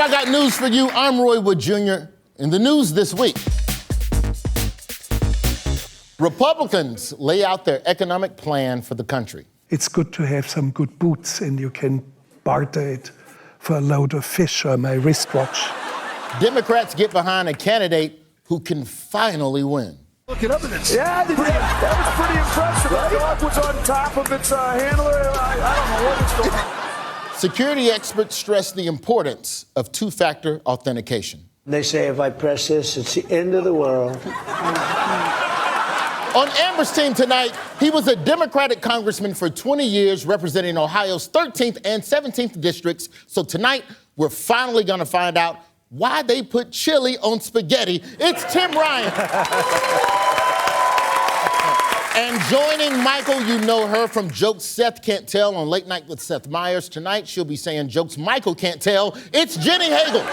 I got news for you. I'm Roy Wood Jr. In the news this week, Republicans lay out their economic plan for the country. It's good to have some good boots and you can barter it for a load of fish or my wristwatch. Democrats get behind a candidate who can finally win. Look it up in it. Yeah, that was pretty impressive. The dog was on top of its handler. I don't know what was going on. Security experts stress the importance of two-factor authentication. They say if I press this, it's the end of the world. On Amber's team tonight, he was a Democratic congressman for 20 years representing Ohio's 13th and 17th districts. So tonight, we're finally going to find out why they put chili on spaghetti. It's Tim Ryan. And joining Michael, you know her from jokes Seth can't tell on Late Night with Seth Meyers. Tonight, she'll be saying jokes Michael can't tell. It's Jenny Hagel.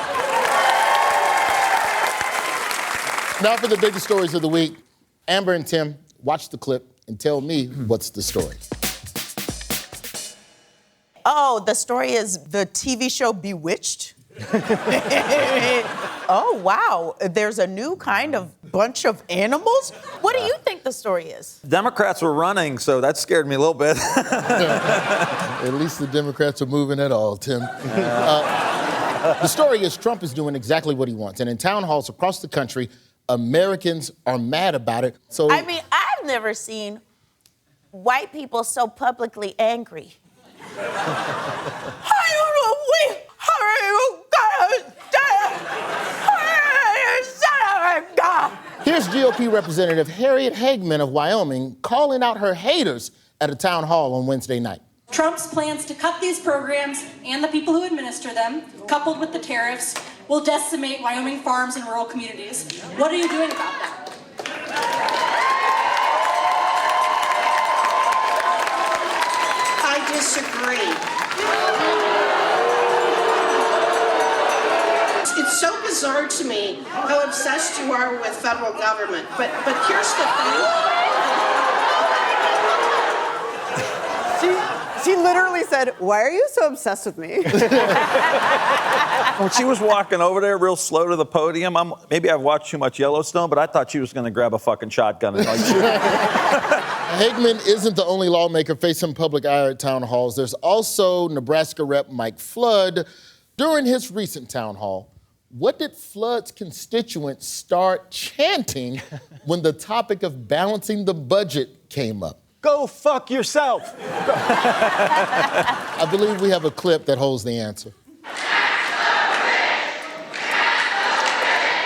Now for the biggest stories of the week. Amber and Tim, watch the clip and tell me what's the story. Oh, the story is the TV show Bewitched. Oh, wow. There's a new kind of bunch of animals? What do you think the story is? Democrats were running, so that scared me a little bit. At least the Democrats are moving at all, Tim. The story is Trump is doing exactly what he wants. And in town halls across the country, Americans are mad about it. So I mean, I've never seen white people so publicly angry. Here's GOP Representative Harriet Hagman of Wyoming calling out her haters at a town hall on Wednesday night. Trump's plans to cut these programs and the people who administer them, coupled with the tariffs, will decimate Wyoming farms and rural communities. What are you doing about that? I disagree. It's so bizarre to me how obsessed you are with federal government. But here's the thing. She literally said, "Why are you so obsessed with me?" When she was walking over there real slow to the podium, maybe I've watched too much Yellowstone, but I thought she was going to grab a fucking shotgun and shoot. Hagman isn't the only lawmaker facing public ire at town halls. There's also Nebraska Rep. Mike Flood. During his recent town hall, what did Flood's constituents start chanting when the topic of balancing the budget came up? Go fuck yourself. I believe we have a clip that holds the answer.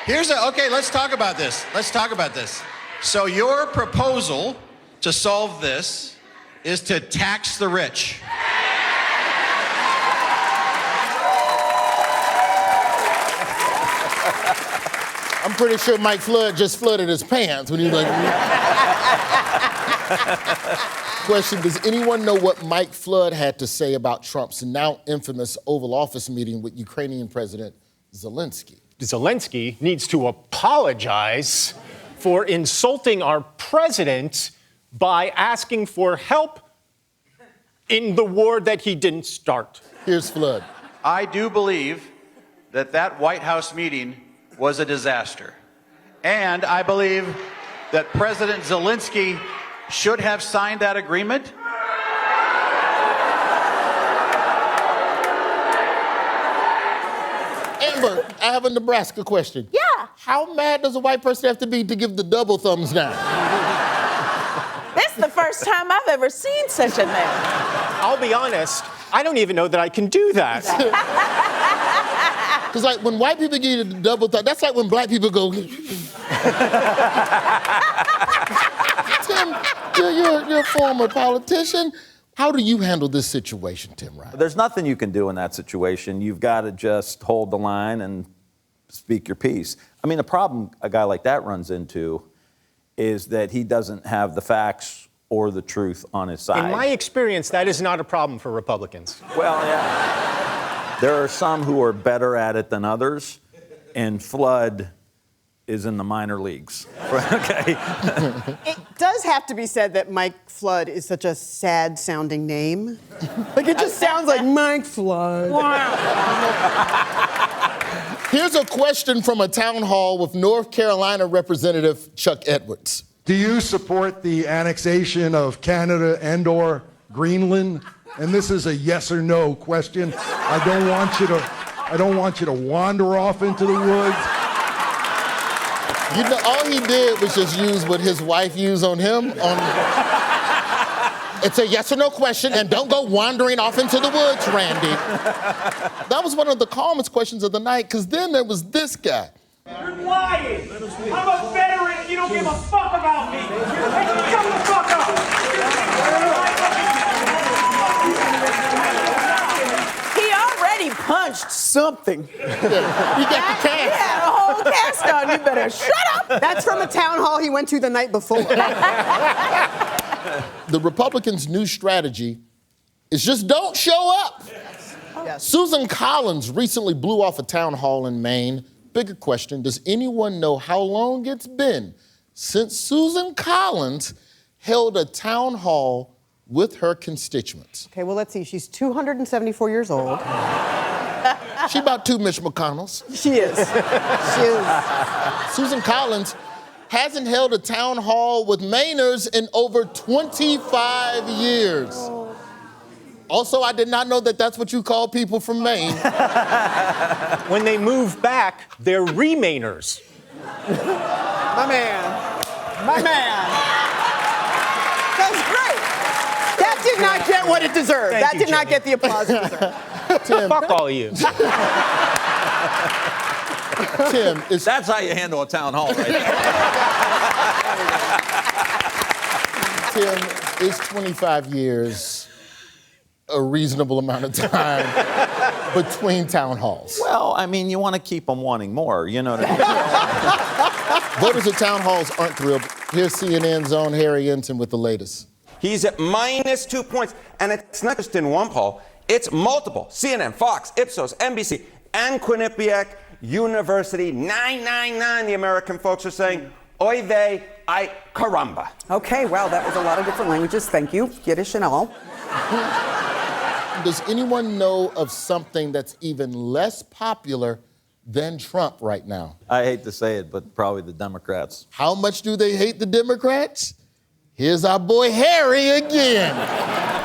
Okay, let's talk about this. So your proposal to solve this is to tax the rich. I'm pretty sure Mike Flood just flooded his pants when he was like... Question, does anyone know what Mike Flood had to say about Trump's now infamous Oval Office meeting with Ukrainian President Zelensky? Zelensky needs to apologize for insulting our president by asking for help in the war that he didn't start. Here's Flood. I do believe that White House meeting was a disaster. And I believe that President Zelensky should have signed that agreement. Amber, I have a Nebraska question. Yeah. How mad does a white person have to be to give the double thumbs down? This is the first time I've ever seen such a thing. I'll be honest, I don't even know that I can do that. Because like when white people give you the double thumb, that's like when black people go... Tim, you're a former politician. How do you handle this situation, Tim Ryan? There's nothing you can do in that situation. You've got to just hold the line and speak your piece. I mean, the problem a guy like that runs into is that he doesn't have the facts or the truth on his side. In my experience, that is not a problem for Republicans. Well, yeah. There are some who are better at it than others, and Flood is in the minor leagues. Okay. It does have to be said that Mike Flood is such a sad-sounding name. Like, it just sounds like Mike Flood. Here's a question from a town hall with North Carolina Representative Chuck Edwards. Do you support the annexation of Canada and/or Greenland? And this is a yes or no question. I don't want you to wander off into the woods. You know, all he did was just use what his wife used on him. It's a yes or no question, and don't go wandering off into the woods, Randy. That was one of the calmest questions of the night, because then there was this guy. You're lying. I'm a veteran. You don't give a fuck about me. Shut the fuck up. He already punched something. Yeah, you got the cast. He had a whole cast on. You better shut up. That's from a town hall he went to the night before. The Republicans' new strategy is just don't show up. Yes. Susan Collins recently blew off a town hall in Maine. Bigger question, does anyone know how long it's been since Susan Collins held a town hall with her constituents? Okay, well, let's see. She's 274 years old. She about 2 Mitch McConnells. She is. She is. Susan Collins hasn't held a town hall with Mainers in over 25 years. Also, I did not know that that's what you call people from Maine. When they move back, they're remainers. My man. My man. That's great. That did not get what it deserved. Thank That you, did not Jimmy. get the applause it deserved. Tim, Fuck all of you. Tim, is That's how you handle a town hall, right there. Tim, is 25 years a reasonable amount of time between town halls? Well, I mean, you want to keep them wanting more, you know what I mean? Voters at town halls aren't thrilled. Here's CNN's own Harry Ensign with the latest. He's at -2 points, and it's not just in one poll, it's multiple. CNN, Fox, Ipsos, NBC, and Quinnipiac University, 999, the American folks are saying, oy vey, ay caramba. Okay, wow, that was a lot of different languages. Thank you, Yiddish and all. Does anyone know of something that's even less popular than Trump right now? I hate to say it, but probably the Democrats. How much do they hate the Democrats? Here's our boy Harry again.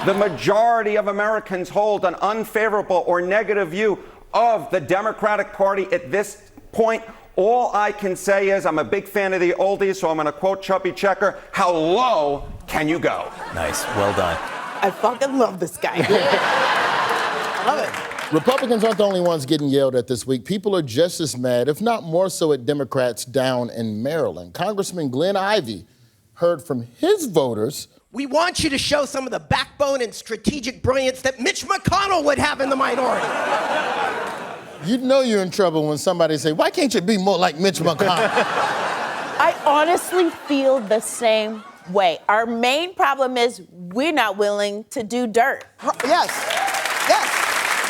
The majority of Americans hold an unfavorable or negative view of the Democratic Party at this point. All I can say is I'm a big fan of the oldies, so I'm going to quote Chubby Checker, how low can you go? Nice, well done. I fucking love this guy. I love it. Republicans aren't the only ones getting yelled at this week. People are just as mad, if not more so, at Democrats down in Maryland. Congressman Glenn Ivey heard from his voters. We want you to show some of the backbone and strategic brilliance that Mitch McConnell would have in the minority. You know you're in trouble when somebody say, why can't you be more like Mitch McConnell? I honestly feel the same way. Our main problem is we're not willing to do dirt. Yes. Yes.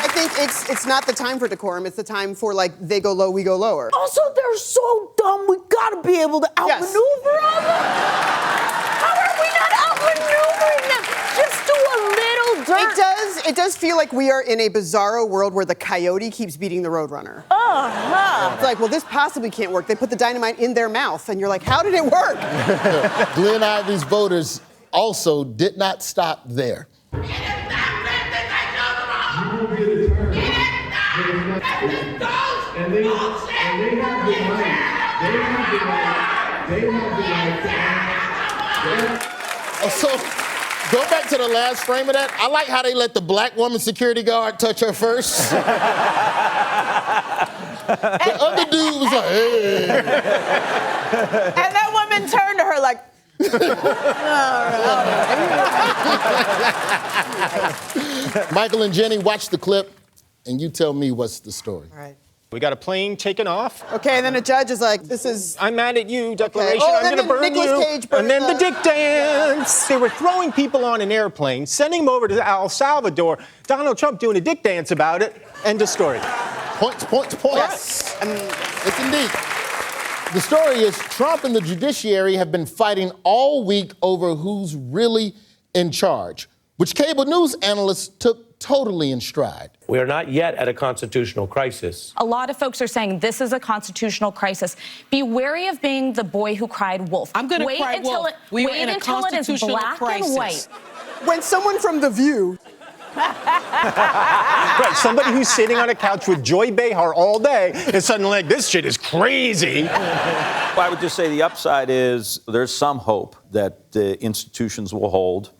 I think it's not the time for decorum. It's the time for, like, they go low, we go lower. Also, they're so dumb. We gotta be able to outmaneuver them. How are we not outmaneuvering them? Just do a little dirt. It does feel like we are in a bizarro world where the coyote keeps beating the roadrunner. It's like, well, this possibly can't work. They put the dynamite in their mouth, and you're like, how did it work? Glenn Ivey's voters also did not stop there. So, go back to the last frame of that. I like how they let the black woman security guard touch her first. The other dude was like, hey. And that woman turned to her like, Michael and Jenny, watch the clip, and you tell me what's the story. All right. We got a plane taken off. Okay, and then a judge is like, this is... I'm mad at you, declaration, Okay. Oh, I'm then gonna burn Nicolas you. Cage burns And then the dick dance. They were throwing people on an airplane, sending them over to El Salvador, Donald Trump doing a dick dance about it, end of story. Points. Yes. Yes, indeed. The story is Trump and the judiciary have been fighting all week over who's really in charge. which cable news analysts took totally in stride. We are not yet at a constitutional crisis. A lot of folks are saying this is a constitutional crisis. Be wary of being the boy who cried wolf. I'm going to cry wolf. Wait until it is black and white. When someone from The View. Right, somebody who's sitting on a couch with Joy Behar all day is suddenly like, this shit is crazy. Well, I would just say the upside is there's some hope that the institutions will hold,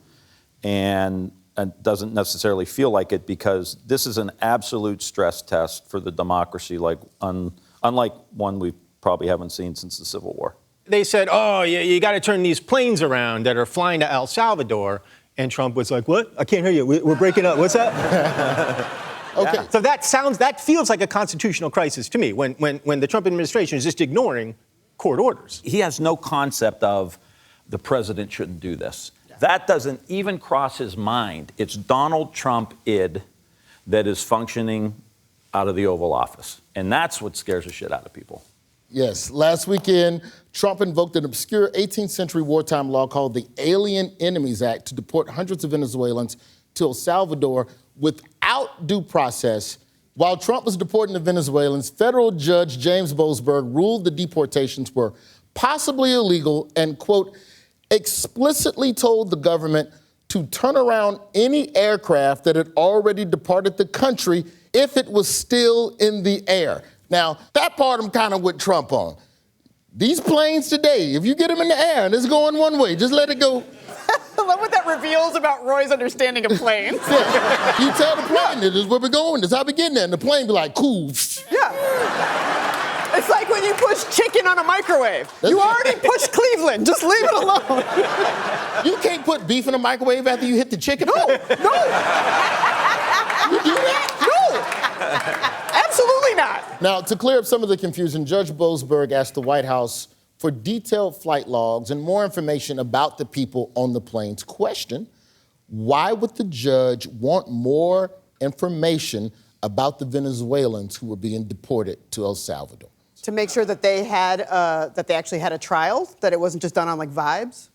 and it doesn't necessarily feel like it because this is an absolute stress test for the democracy, like unlike one we probably haven't seen since the Civil War. They said, oh, you got to turn these planes around that are flying to El Salvador. And Trump was like, what? I can't hear you. We're breaking up. What's that? Okay. Yeah. So that feels like a constitutional crisis to me when the Trump administration is just ignoring court orders. He has no concept of the president shouldn't do this. Yeah. That doesn't even cross his mind. It's Donald Trump-id that is functioning out of the Oval Office. And that's what scares the shit out of people. Yes, last weekend, Trump invoked an obscure 18th century wartime law called the Alien Enemies Act to deport hundreds of Venezuelans to El Salvador without due process. While Trump was deporting the Venezuelans, federal judge James Boasberg ruled the deportations were possibly illegal and, quote, explicitly told the government to turn around any aircraft that had already departed the country if it was still in the air. Now, that part I'm kind of with Trump on. These planes today, if you get them in the air and it's going one way, just let it go. I love what that reveals about Roy's understanding of planes. Yeah. You tell the plane, this is where we're going, this is how we getting there. And the plane be like, cool. Yeah. It's like when you push chicken on a microwave. You already pushed Cleveland. Just leave it alone. You can't put beef in a microwave after you hit the chicken? No. You do that? No. Absolutely not. Now, to clear up some of the confusion, Judge Boasberg asked the White House for detailed flight logs and more information about the people on the planes. Question, why would the judge want more information about the Venezuelans who were being deported to El Salvador? To make sure that they had, that they actually had a trial, that it wasn't just done on like vibes.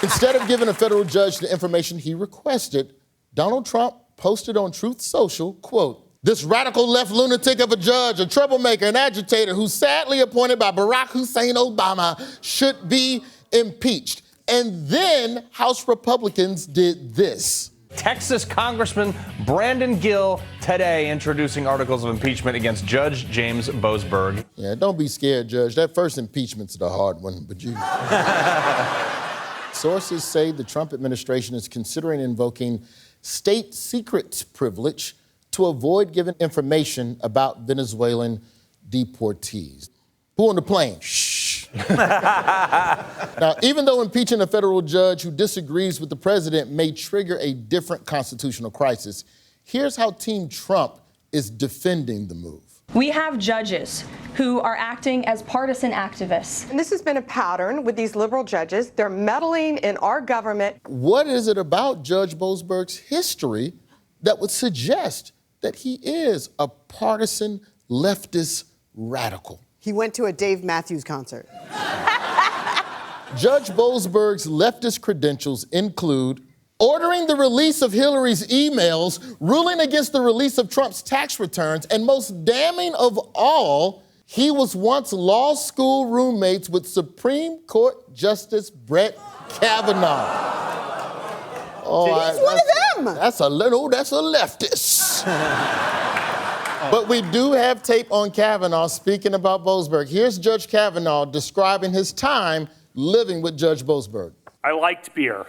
Instead of giving a federal judge the information he requested, Donald Trump posted on Truth Social, quote, this radical left lunatic of a judge, a troublemaker, an agitator who's sadly appointed by Barack Hussein Obama should be impeached. And then House Republicans did this. Texas Congressman Brandon Gill today introducing articles of impeachment against Judge James Boasberg. Yeah, don't be scared, Judge. That first impeachment's the hard one, but you... Sources say the Trump administration is considering invoking state secrets privilege to avoid giving information about Venezuelan deportees. Who on the plane? Shh. Now, even though impeaching a federal judge who disagrees with the president may trigger a different constitutional crisis, here's how Team Trump is defending the move. We have judges who are acting as partisan activists. And this has been a pattern with these liberal judges. They're meddling in our government. What is it about Judge Boasberg's history that would suggest that he is a partisan leftist radical? He went to a Dave Matthews concert. Judge Boasberg's leftist credentials include ordering the release of Hillary's emails, ruling against the release of Trump's tax returns, and most damning of all, he was once law school roommates with Supreme Court Justice Brett Kavanaugh. Oh, he's one of them. That's a leftist. But we do have tape on Kavanaugh speaking about Boasberg. Here's Judge Kavanaugh describing his time living with Judge Boasberg. I liked beer.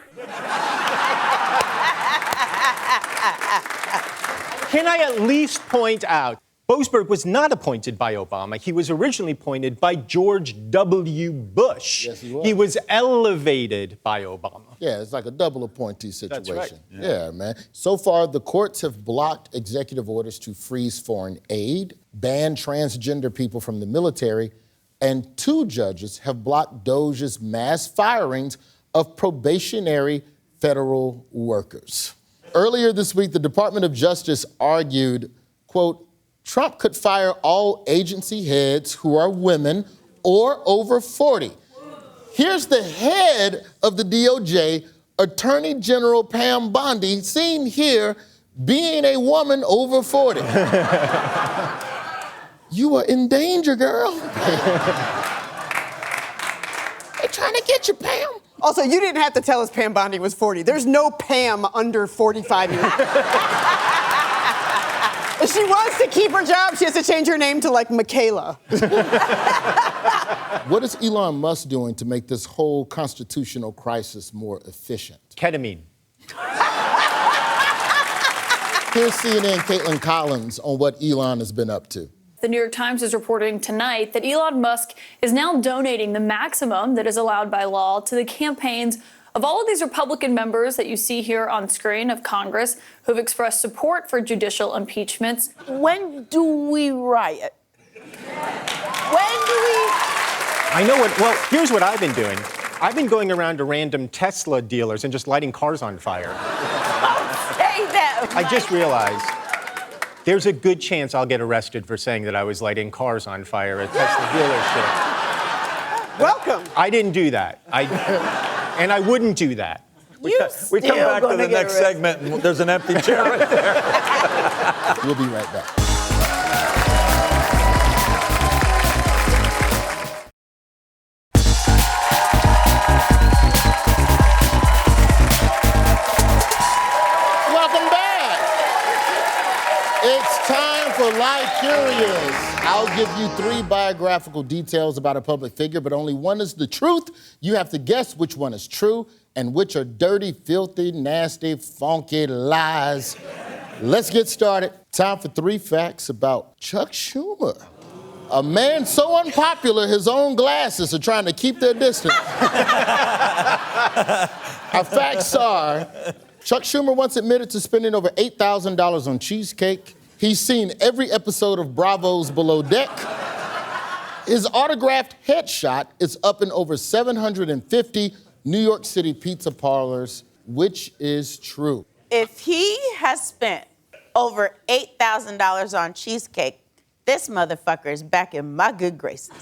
Can I at least point out, Boasberg was not appointed by Obama. He was originally appointed by George W. Bush. Yes, he was. He was elevated by Obama. Yeah, it's like a double appointee situation. That's right. Yeah, man. So far, the courts have blocked executive orders to freeze foreign aid, ban transgender people from the military, and 2 judges have blocked DOJ's mass firings of probationary federal workers. Earlier this week, the Department of Justice argued, quote, Trump could fire all agency heads who are women or over 40. Here's the head of the DOJ, Attorney General Pam Bondi, seen here being a woman over 40. You are in danger, girl. They're trying to get you, Pam. Also, you didn't have to tell us Pam Bondi was 40. There's no Pam under 45 years old. If she wants to keep her job, she has to change her name to, like, Michaela. What is Elon Musk doing to make this whole constitutional crisis more efficient? Ketamine. Here's CNN Caitlin Collins on what Elon has been up to. The New York Times is reporting tonight that Elon Musk is now donating the maximum that is allowed by law to the campaigns of all of these Republican members that you see here on screen of Congress who have expressed support for judicial impeachments. When do we riot? When do we? I know what, well, here's what I've been doing. I've been going around to random Tesla dealers and just lighting cars on fire. Don't say that. I just realized there's a good chance I'll get arrested for saying that I was lighting cars on fire at Tesla dealership. Welcome. I didn't do that. And I wouldn't do that. We come back to the next segment, and there's an empty chair right there. We'll be right back. Welcome back. It's time for Lie Curious. I'll give you 3 biographical details about a public figure, but only one is the truth. You have to guess which one is true and which are dirty, filthy, nasty, funky lies. Let's get started. Time for 3 facts about Chuck Schumer. A man so unpopular, his own glasses are trying to keep their distance. Our facts are, Chuck Schumer once admitted to spending over $8,000 on cheesecake. He's seen every episode of Bravo's Below Deck. His autographed headshot is up in over 750 New York City pizza parlors. Which is true? If he has spent over $8,000 on cheesecake, this motherfucker is back in my good graces.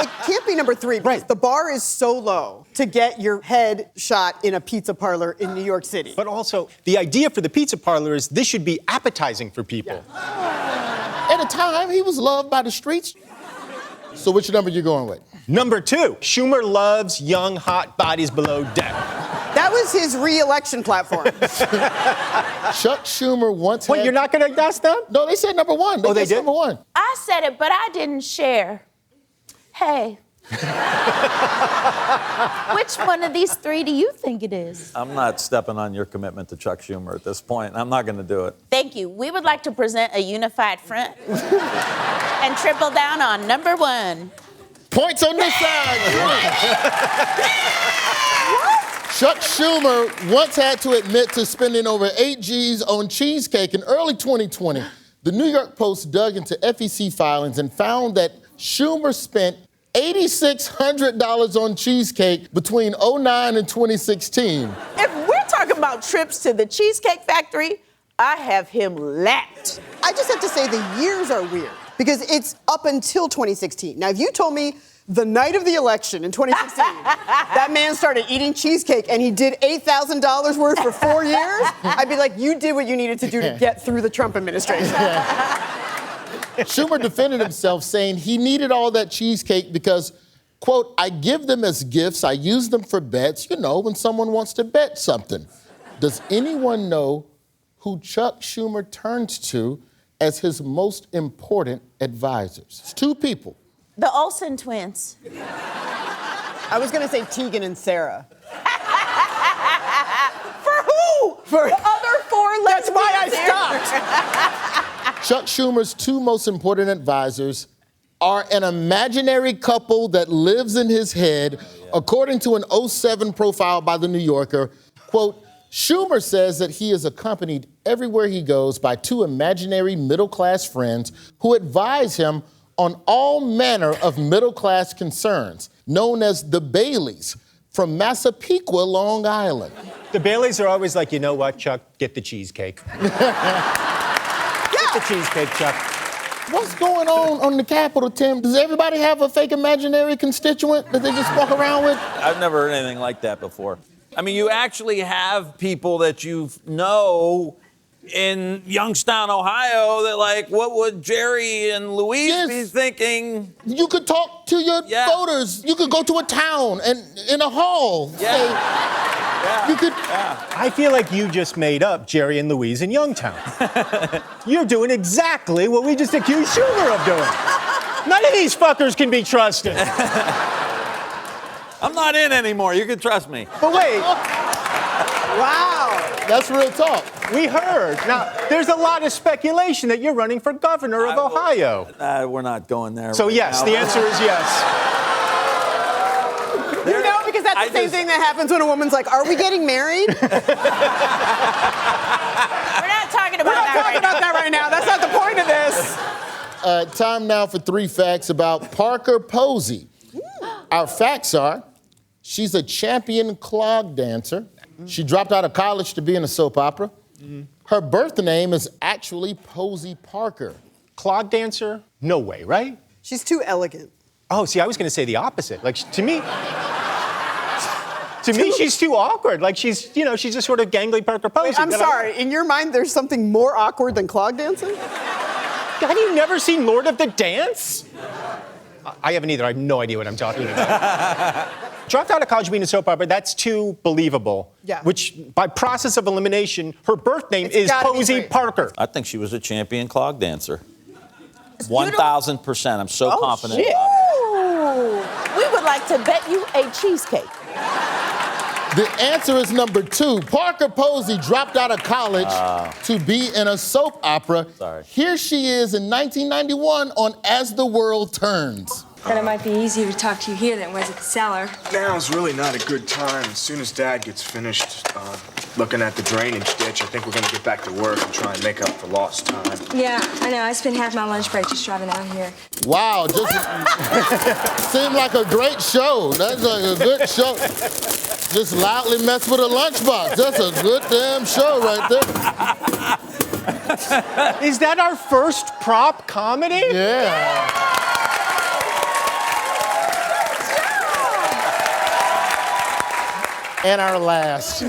It can't be number 3 because the bar is so low to get your head shot in a pizza parlor in New York City. But also, the idea for the pizza parlor is this should be appetizing for people. At a time, he was loved by the streets. So which number you going with? Number 2, Schumer loves young, hot bodies below deck. That was his re-election platform. Chuck Schumer once Wait, you're not going to ask them? No, they said number 1. They did? Number 1. I said it, but I didn't share. Hey. Which one of these 3 do you think it is? I'm not stepping on your commitment to Chuck Schumer at this point. I'm not going to do it. Thank you. We would like to present a unified front and triple down on number 1. Points on this side. Chuck Schumer once had to admit to spending over 8 G's on cheesecake in early 2020. The New York Post dug into FEC filings and found that Schumer spent $8,600 on cheesecake between 2009 and 2016. If we're talking about trips to the Cheesecake Factory, I have him lapped. I just have to say the years are weird because it's up until 2016. Now, if you told me the night of the election in 2016, that man started eating cheesecake and he did $8,000 worth for 4 years, I'd be like, you did what you needed to do to get through the Trump administration. Schumer defended himself, saying he needed all that cheesecake because, quote, I give them as gifts, I use them for bets, when someone wants to bet something. Does anyone know who Chuck Schumer turned to as his most important advisors? It's 2 people. The Olsen twins. I was going to say Tegan and Sarah. For who? For the other 4 lesbians. That's why I stopped. Chuck Schumer's 2 most important advisors are an imaginary couple that lives in his head, according to an 2007 profile by The New Yorker. Quote, Schumer says that he is accompanied everywhere he goes by 2 imaginary middle-class friends who advise him on all manner of middle-class concerns, known as the Baileys, from Massapequa, Long Island. The Baileys are always like, you know what, Chuck? Get the cheesecake. Get the cheesecake, Chuck. What's going on the Capitol, Tim? Does everybody have a fake imaginary constituent that they just walk around with? I've never heard anything like that before. I mean, you actually have people that you know in Youngstown, Ohio, that like, what would Jerry and Louise be thinking? You could talk to your voters. You could go to a town and in a hall. You could. I feel like you just made up Jerry and Louise in Youngstown. You're doing exactly what we just accused Schumer of doing. None of these fuckers can be trusted. I'm not in anymore. You can trust me. But wait. Wow. That's real talk. We heard. Now, there's a lot of speculation that you're running for governor of Ohio. We're not going there. So right yes, now. the answer is yes. You know, because that's the same thing that happens when a woman's like, are we getting married? We're not talking about that right now. That's not the point of this. Time now for 3 facts about Parker Posey. Our facts are, she's a champion clog dancer. She dropped out of college to be in a soap opera. Her birth name is actually Posey Parker. Clog dancer? No way, right? She's too elegant. Oh, see, I was going to say the opposite. Like, to me, she's too awkward. Like, she's a sort of gangly Parker Posey. Wait, I'm sorry. In your mind, there's something more awkward than clog dancing? Have you never seen Lord of the Dance? I haven't either. I have no idea what I'm talking about. Dropped out of college being a soap opera, that's too believable. Yeah. Which, by process of elimination, her birth name is Posey Parker. I think she was a champion clog dancer. 1,000%. I'm so confident. Shit. Ooh, we would like to bet you a cheesecake. The answer is number 2. Parker Posey dropped out of college to be in a soap opera. Sorry. Here she is in 1991 on As the World Turns. Thought it might be easier to talk to you here than it was at the cellar. Now's really not a good time. As soon as Dad gets finished looking at the drainage ditch, I think we're gonna get back to work and try and make up for lost time. Yeah, I know. I spent half my lunch break just driving out here. Wow, just seemed like a great show. That's like a good show. Just loudly mess with a lunchbox. That's a good damn show right there. Is that our first prop comedy? Yeah. And our last.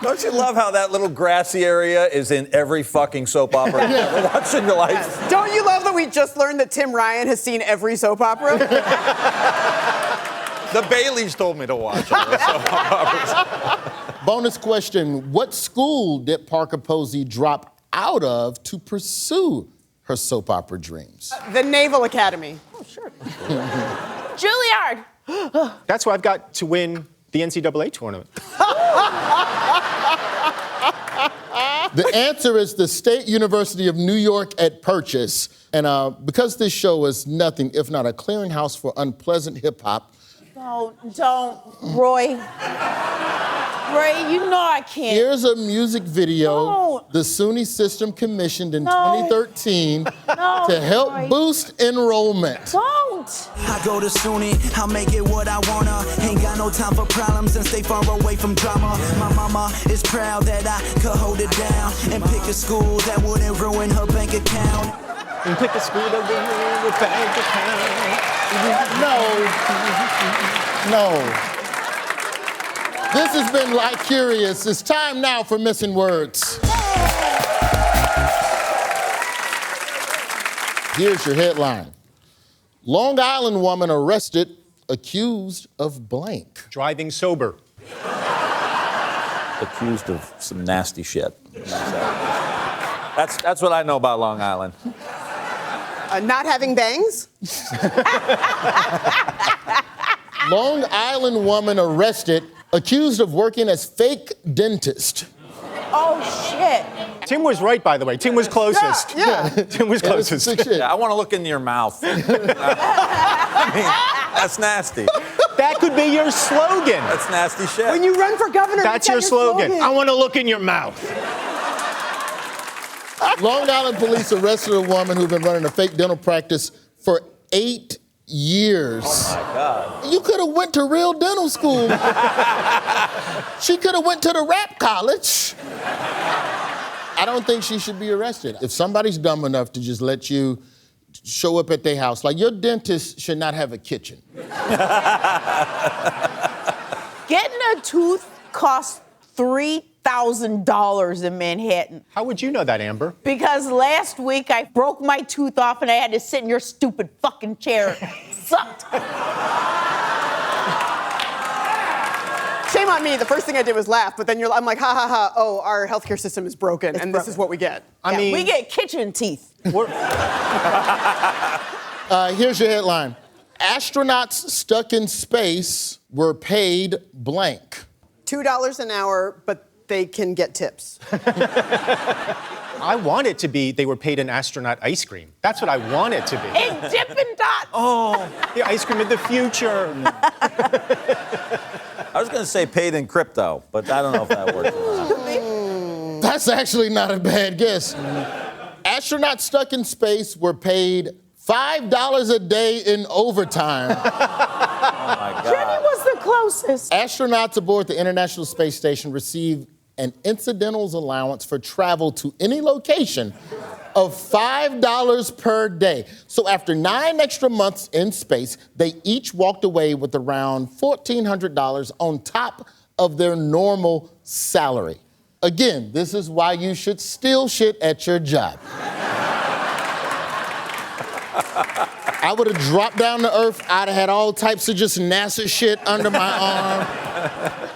Don't you love how that little grassy area is in every fucking soap opera you've ever watched in your life? Don't you love that we just learned that Tim Ryan has seen every soap opera? The Baileys told me to watch all the soap operas. Bonus question. What school did Parker Posey drop out of to pursue her soap opera dreams? The Naval Academy. Oh, sure. Juilliard. That's why I've got to win the NCAA tournament. The answer is the State University of New York at Purchase. And because this show is nothing if not a clearinghouse for unpleasant hip-hop. Don't, Roy. Roy, you know I can't. Here's a music video the SUNY system commissioned in 2013 to help boost enrollment. Don't. I go to SUNY, I'll make it what I wanna. Ain't got no time for problems and stay far away from drama. My mama is proud that I could hold it down and pick a school that wouldn't ruin her bank account. And pick a school that wouldn't ruin her bank account. No. This has been Like Curious. It's time now for Missing Words. Here's your headline. Long Island woman arrested, accused of blank. Driving sober. Accused of some nasty shit. That's what I know about Long Island. Not having bangs? Long Island woman arrested, accused of working as fake dentist. Oh, shit. Tim was right, by the way. Tim was closest. Yeah. Tim was closest. Yeah, I want to look into your mouth. I mean, that's nasty. That could be your slogan. That's nasty shit. When you run for governor, That's your slogan. I want to look in your mouth. Long Island police arrested a woman who'd been running a fake dental practice for 8 years. Oh my God. You could have went to real dental school. She could have went to the rap college. I don't think she should be arrested. If somebody's dumb enough to just let you show up at their house, like your dentist should not have a kitchen. Getting a tooth costs $3,000 in Manhattan. How would you know that, Amber? Because last week I broke my tooth off and I had to sit in your stupid fucking chair. Sucked. Shame on me. The first thing I did was laugh, but then I'm like, ha ha ha. Oh, our healthcare system is broken, and this is what we get. I mean, we get kitchen teeth. Here's your headline. Astronauts stuck in space were paid blank. $2 an hour, but they can get tips. I want it to be they were paid an astronaut ice cream. That's what I want it to be. In Dippin' Dots. Oh, the ice cream of the future. I was going to say paid in crypto, but I don't know if that works or not. That's actually not a bad guess. Astronauts stuck in space were paid $5 a day in overtime. Oh, my God. Jenny was the closest. Astronauts aboard the International Space Station receive an incidentals allowance for travel to any location of $5 per day. So after 9 extra months in space, they each walked away with around $1,400 on top of their normal salary. Again, this is why you should steal shit at your job. I would have dropped down to earth. I'd have had all types of just NASA shit under my arm.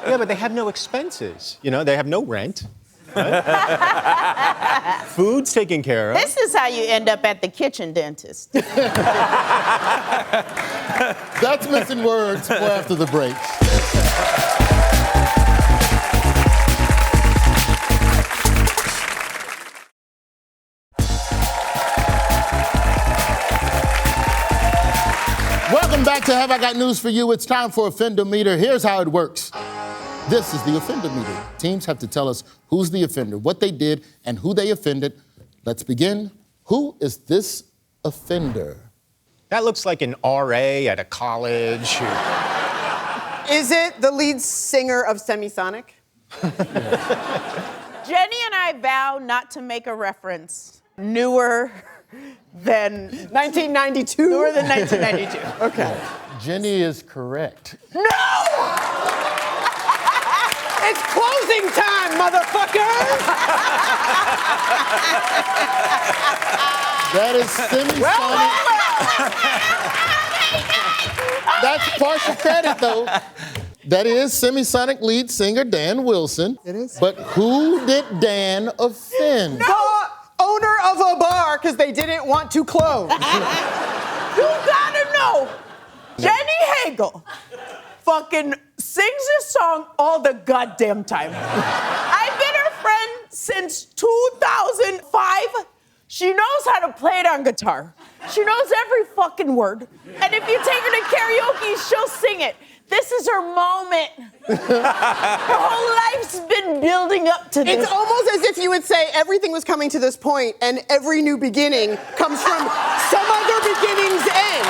Yeah, but they have no expenses. You know, they have no rent. Right? Food's taken care of. This is how you end up at the kitchen dentist. That's missing words for after the break. Welcome back to Have I Got News for You. It's time for Offendometer. Here's how it works. This is the Offendometer. Teams have to tell us who's the offender, what they did, and who they offended. Let's begin. Who is this offender? That looks like an RA at a college. Is it the lead singer of Semisonic? Jenny and I vow not to make a reference newer than 1992? Newer than 1992. Okay. Jenny is correct. No! It's closing time, motherfuckers! That is Semisonic. That's partial credit, though. That is Semisonic lead singer Dan Wilson. It is. But who did Dan offend? The owner of a bar, because they didn't want to close. You gotta know, Jenny Hagel fucking sings this song all the goddamn time. I've been her friend since 2005. She knows how to play it on guitar. She knows every fucking word. And if you take her to karaoke, she'll sing it. This is her moment. Her whole life's been building up to this. It's almost as if you would say everything was coming to this point, and every new beginning comes from some other beginning's end.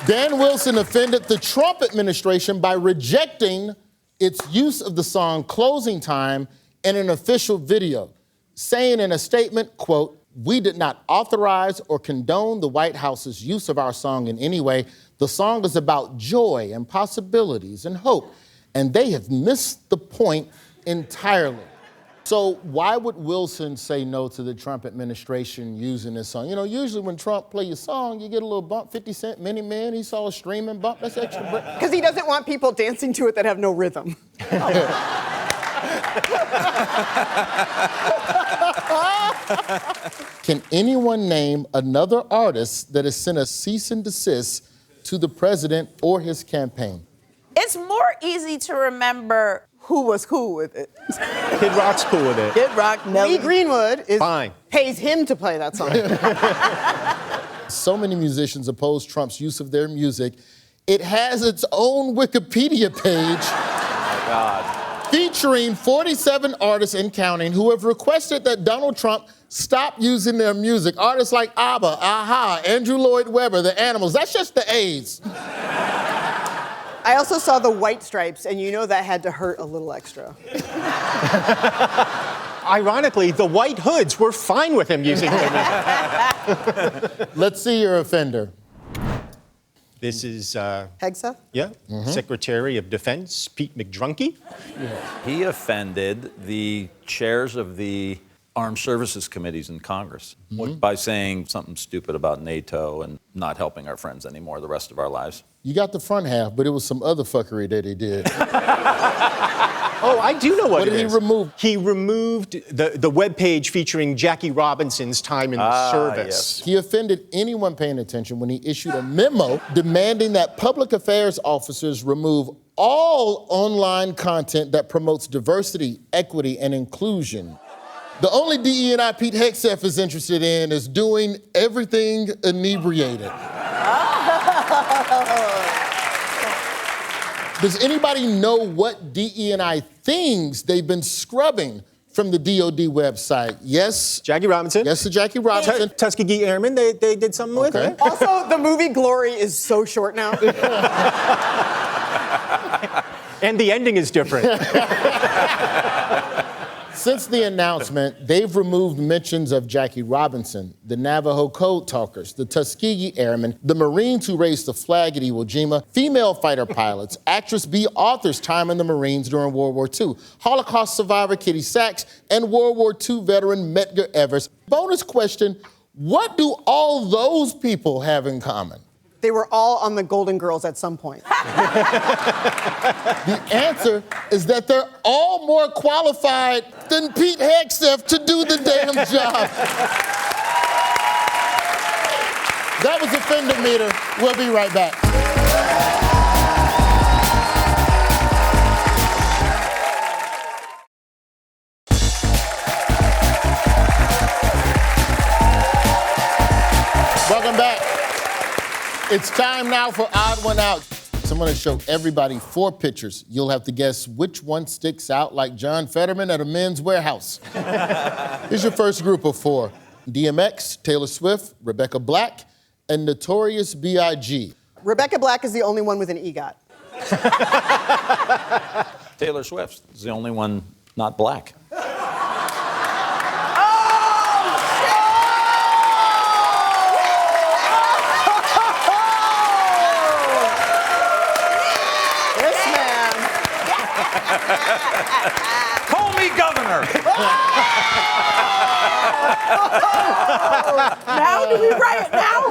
Dan Wilson offended the Trump administration by rejecting its use of the song Closing Time in an official video, saying in a statement, quote, "We did not authorize or condone the White House's use of our song in any way. The song is about joy and possibilities and hope, and they have missed the point entirely." So why would Wilson say no to the Trump administration using this song? You know, usually when Trump play your song, you get a little bump, 50 Cent, Many Men, he saw a streaming bump, that's extra. Because he doesn't want people dancing to it that have no rhythm. Can anyone name another artist that has sent a cease and desist to the president or his campaign? It's more easy to remember who was cool with it. Kid Rock's cool with it. Kid Rock, Nelly. Lee Greenwood Fine. pays him to play that song. So many musicians oppose Trump's use of their music. It has its own Wikipedia page. Oh, my God. Featuring 47 artists and counting who have requested that Donald Trump stop using their music. Artists like ABBA, Aha, Andrew Lloyd Webber, The Animals. That's just the A's. I also saw the white stripes, and you know that had to hurt a little extra. Ironically, the white hoods were fine with him using them. Let's see your offender. This is, Hegseth? yeah, Secretary of Defense Pete McDrunky. He offended the chairs of the Armed Services Committees in Congress by saying something stupid about NATO and not helping our friends anymore the rest of our lives. You got the front half, but it was some other fuckery that he did. Oh, I do know what did he remove? He removed the webpage featuring Jackie Robinson's time in the service. Yes. He offended anyone paying attention when he issued a memo demanding that public affairs officers remove all online content that promotes diversity, equity, and inclusion. The only DE&I Pete Hegseth is interested in is doing everything inebriated. Does anybody know what DE&I things they've been scrubbing from the DOD website? Yes. Jackie Robinson. Yes to Jackie Robinson. Tuskegee Airmen, they did something with it. Also, the movie Glory is so short now. And the ending is different. Since the announcement, they've removed mentions of Jackie Robinson, the Navajo Code Talkers, the Tuskegee Airmen, the Marines who raised the flag at Iwo Jima, female fighter pilots, actress B. Arthur's time in the Marines during World War II, Holocaust survivor Kitty Sachs, and World War II veteran Medgar Evers. Bonus question, what do all those people have in common? They were all on the Golden Girls at some point. The answer is that they're all more qualified than Pete Hegseth to do the damn job. That was Offender Meter. We'll be right back. Welcome back. It's time now for Odd One Out. So I'm going to show everybody 4 pictures. You'll have to guess which one sticks out like John Fetterman at a Men's Warehouse. Here's your first group of 4. DMX, Taylor Swift, Rebecca Black, and Notorious B.I.G. Rebecca Black is the only one with an EGOT. Taylor Swift is the only one not black. Call me governor. Now do we riot now?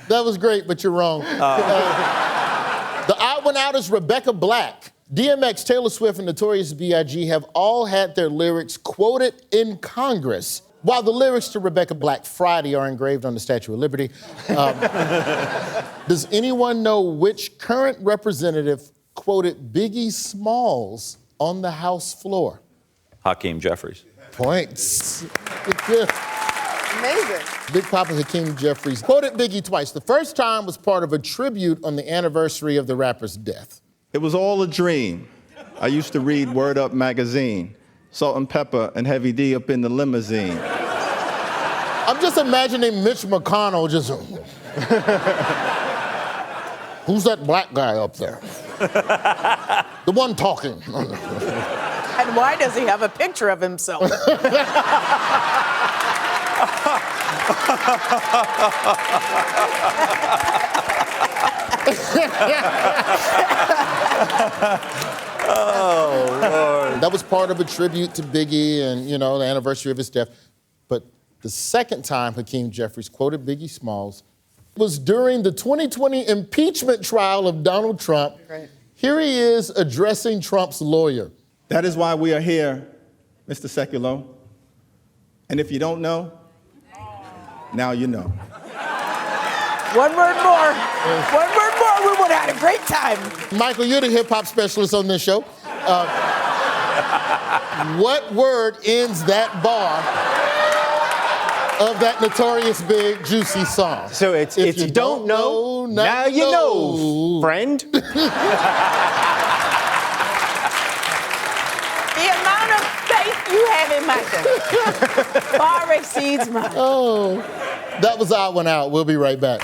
That was great, but you're wrong. The odd one out is Rebecca Black. DMX, Taylor Swift, and Notorious B.I.G. have all had their lyrics quoted in Congress, while the lyrics to Rebecca Black Friday are engraved on the Statue of Liberty. Does anyone know which current representative quoted Biggie Smalls on the House floor? Hakeem Jeffries. Points. Amazing. Big Papa Hakeem Jeffries quoted Biggie twice. The first time was part of a tribute on the anniversary of the rapper's death. It was all a dream. I used to read Word Up magazine. Salt and Pepper and Heavy D up in the limousine. I'm just imagining Mitch McConnell just... Who's that black guy up there? The one talking. And why does he have a picture of himself? Oh, Lord. That was part of a tribute to Biggie and, you know, the anniversary of his death. But the second time Hakeem Jeffries quoted Biggie Smalls was during the 2020 impeachment trial of Donald Trump. Right. Here he is addressing Trump's lawyer. That is why we are here, Mr. Sekulow. And if you don't know, now you know. One word more. One word more. We would have had a great time. Michael, you're the hip hop specialist on this show. What word ends that bar of that notorious big juicy song? So it's if you don't know, now you know, friend. The amount of faith you have in Michael far exceeds mine. Oh, that was Odd One Out. We'll be right back.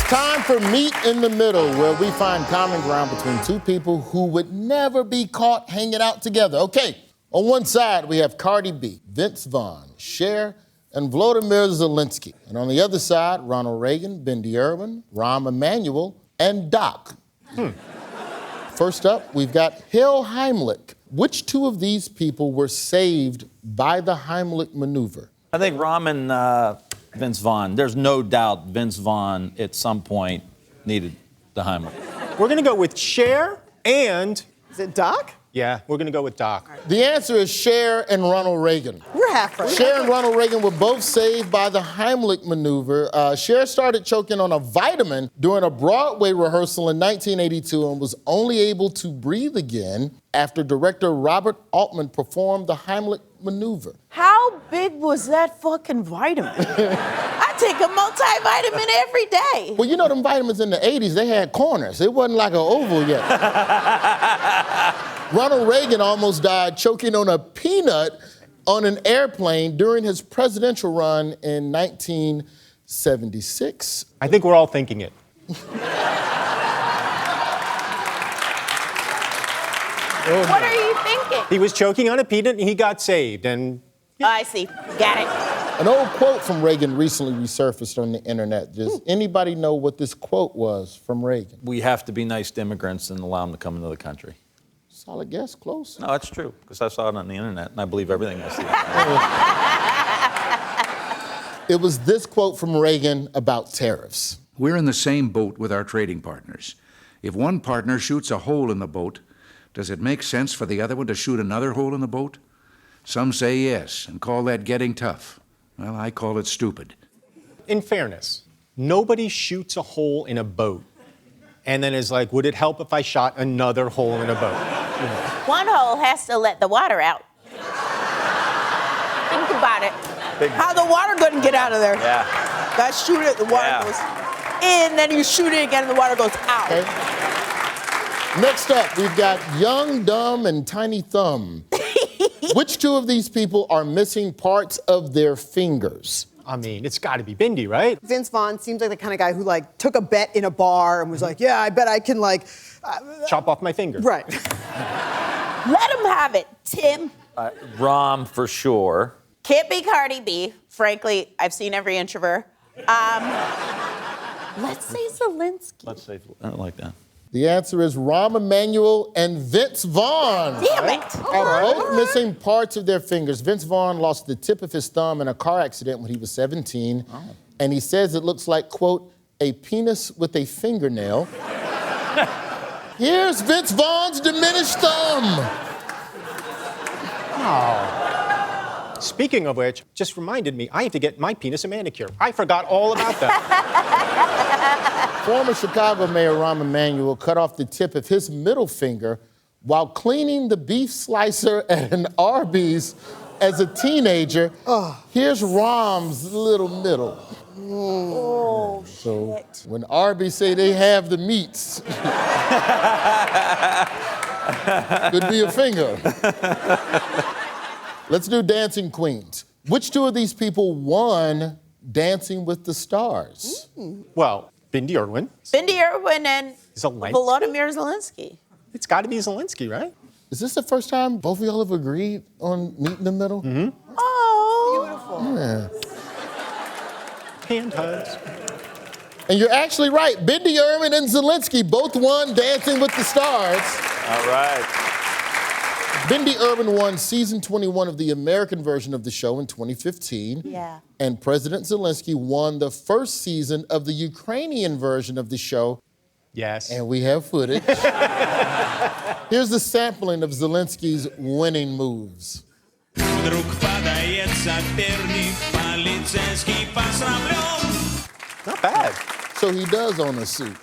time for Meet in the Middle, where we find common ground between two people who would never be caught hanging out together. Okay, on one side, we have Cardi B, Vince Vaughn, Cher, and Volodymyr Zelensky. And on the other side, Ronald Reagan, Bendy Irwin, Rahm Emanuel, and Doc. First up, we've got Hale Heimlich. Which two of these people were saved by the Heimlich maneuver? I think Rahm and Vince Vaughn. There's no doubt Vince Vaughn at some point needed the Heimlich. We're going to go with Cher and... Is it Doc? Yeah, we're going to go with Doc. The answer is Cher and Ronald Reagan. We're half right. Cher and Ronald Reagan were both saved by the Heimlich maneuver. Cher started choking on a vitamin during a Broadway rehearsal in 1982 and was only able to breathe again after director Robert Altman performed the Heimlich maneuver. How big was that fucking vitamin? I take a multivitamin every day. Well, you know them vitamins in the 80s, they had corners. It wasn't like an oval yet. Ronald Reagan almost died choking on a peanut on an airplane during his presidential run in 1976. I think we're all thinking it. What are you thinking? He was choking on a peanut and he got saved. And I see. Got it. An old quote from Reagan recently resurfaced on the internet. Does anybody know what this quote was from Reagan? We have to be nice to immigrants and allow them to come into the country. Solid guess, close. No, that's true, because I saw it on the internet, and I believe everything I see. It was this quote from Reagan about tariffs. We're in the same boat with our trading partners. If one partner shoots a hole in the boat, does it make sense for the other one to shoot another hole in the boat? Some say yes, and call that getting tough. Well, I call it stupid. in fairness, nobody shoots a hole in a boat and then is like, would it help if I shot another hole in a boat? One hole has to let the water out. Think about it. How the water couldn't get out of there. Yeah. Gotta shoot it, the water goes in, then you shoot it again, and the water goes out. Okay. Next up, we've got Young, Dumb, and Tiny Thumb. Which two of these people are missing parts of their fingers? I mean, it's got to be Bindi, right? Vince Vaughn seems like the kind of guy who like took a bet in a bar and was like, yeah, I bet I can like... chop off my finger. Right. Let him have it, Tim. Rahm for sure. Can't be Cardi B. Frankly, I've seen every inch of her. Let's say Zelensky. Let's say, I don't like that. The answer is Rahm Emanuel and Vince Vaughn. Damn it. Are both missing parts of their fingers. Vince Vaughn lost the tip of his thumb in a car accident when he was 17. Oh. And he says it looks like, quote, a penis with a fingernail. Here's Vince Vaughn's diminished thumb. Oh. Speaking of which, just reminded me, I have to get my penis a manicure. I forgot all about that. Former Chicago Mayor Rahm Emanuel cut off the tip of his middle finger while cleaning the beef slicer at an Arby's as a teenager. Oh. Here's Rahm's little middle. Oh, so shit. When Arby's say they have the meats, could be a finger. Let's do Dancing Queens. Which two of these people won Dancing with the Stars? Well, Bindi Irwin. Bindi Irwin and Zelensky? Volodymyr Zelensky. It's got to be Zelensky, right? Is this the first time both of y'all have agreed on Meet in the Middle? Mm-hmm. Oh. Beautiful. Yeah. Hand hugs. And you're actually right. Bindi Irwin and Zelensky both won Dancing with the Stars. All right. Bindi Irwin won season 21 of the American version of the show in 2015. Yeah. And President Zelensky won the first season of the Ukrainian version of the show. Yes. And we have footage. Here's the sampling of Zelensky's winning moves. Not bad. So he does own a suit.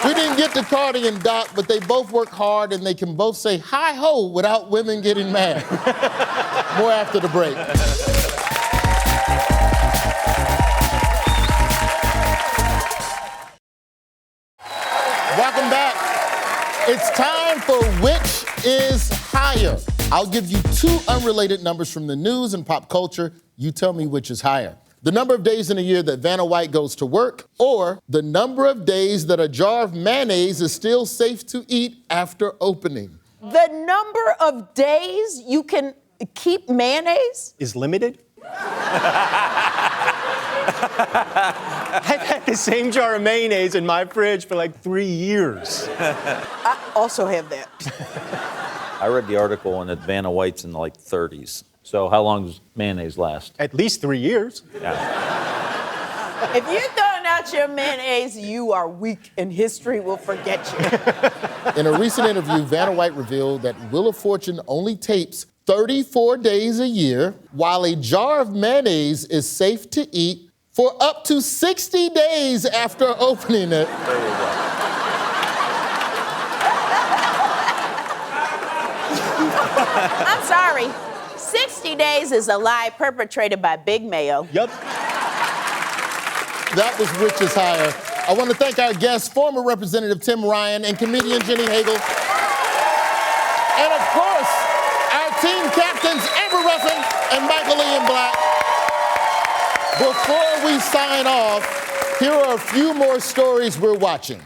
We didn't get to Cardi and Doc, but they both work hard and they can both say hi-ho without women getting mad. More after the break. Welcome back. It's time for Which is Higher? I'll give you two unrelated numbers from the news and pop culture. You tell me which is higher. The number of days in a year that Vanna White goes to work, or the number of days that a jar of mayonnaise is still safe to eat after opening. The number of days you can keep mayonnaise Is limited? I've had the same jar of mayonnaise in my fridge for like 3 years. I also have that. I read the article and that Vanna White's in the like 30s. So how long does mayonnaise last? At least 3 years. Yeah. If you're throwing out your mayonnaise, you are weak and history will forget you. In a recent interview, Vanna White revealed that Wheel of Fortune only tapes 34 days a year, while a jar of mayonnaise is safe to eat for up to 60 days after opening it. There you go. I'm sorry. 60 days is a lie perpetrated by Big Mayo. Yep. That was which is higher. I want to thank our guests, former Representative Tim Ryan and comedian Jenny Hagel. And of course, our team captains, Amber Ruffin and Michael Ian Black. Before we sign off, here are a few more stories we're watching.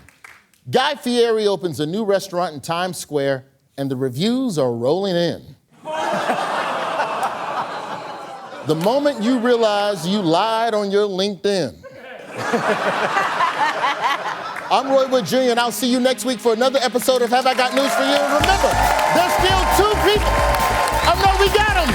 Guy Fieri opens a new restaurant in Times Square, and the reviews are rolling in. The moment you realize you lied on your LinkedIn. I'm Roy Wood Jr., and I'll see you next week for another episode of Have I Got News for You? And remember, there's still two people. Oh, no, we got them.